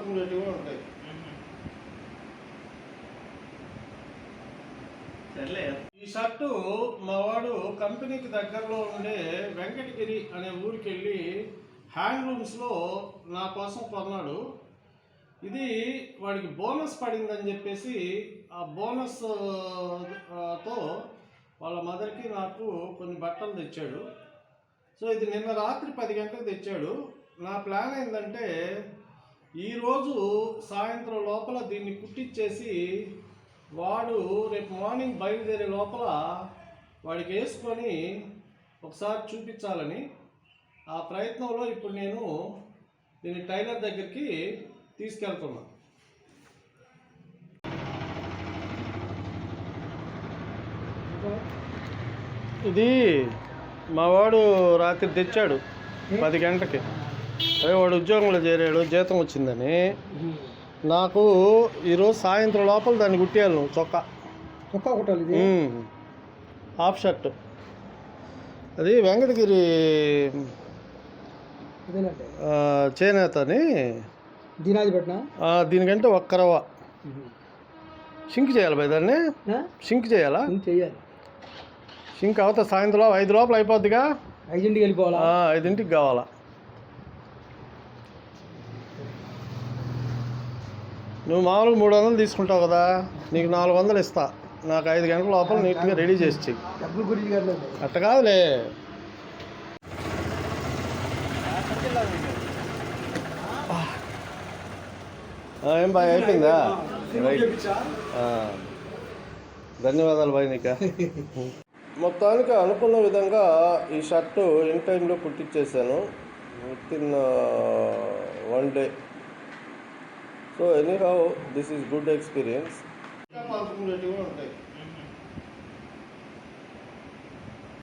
పడుకునేటివి ఉంటాయి. ఈ షర్టు మా వాడు కంపెనీకి దగ్గరలో ఉండే వెంకటగిరి అనే ఊరికి వెళ్ళి హ్యాండ్లూమ్స్లో నా కోసం కొన్నాడు. ఇది వాడికి బోనస్ పడిందని చెప్పేసి ఆ బోనస్ తో వాళ్ళ మదర్కి నాకు కొన్ని బట్టలు తెచ్చాడు. సో ఇది నిన్న రాత్రి 10 గంటలకు తెచ్చాడు. నా ప్లాన్ ఏంటంటే ఈరోజు సాయంత్రం లోపల దీన్ని కుట్టించేసి వాడు రేపు మార్నింగ్ బయలుదేరే లోపల వాడికి వేసుకొని ఒకసారి చూపించాలని ఆ ప్రయత్నంలో ఇప్పుడు నేను దీన్ని టైలర్ దగ్గరికి తీసుకెళ్తున్నా. ఇది మా వాడు రాత్రి తెచ్చాడు 10 గంటలకి. అదే వాడు ఉద్యోగంలో చేరాడు, జీతం వచ్చిందని. నాకు ఈరోజు సాయంత్రం లోపల దాన్ని కుట్టేయాలి. నువ్వు చొక్కా కుట్టాలి, హాఫ్ షర్ట్. అది వెంకటగిరి చేనేత అని. దీనికంటే ఒక్క రవ్వ షింక్ చేయాలి భయ్. దాన్ని షింక్ చేయాలా? షింక్ అవుతా సాయంత్రం 5 లోపల అయిపోద్దిగా. 5ంటికి వెళ్ళిపోవాలా? 5ంటికి కావాలా. నువ్వు మామూలుగా 300 తీసుకుంటావు కదా, నీకు 400 ఇస్తా. నాకు 5 గంటల లోపల నీట్గా రెడీ చేసి చెయ్యి. అట్ట కాదులే. ఏం బాయ్, అయిపోయిందా? ధన్యవాదాలు బాయ్ నీకు. మొత్తానికి అనుకున్న విధంగా ఈ షర్టు ఇన్ టైంలో కుట్టించేసాను, within 1 day. So anyhow this is good experience. ఉంటాయి.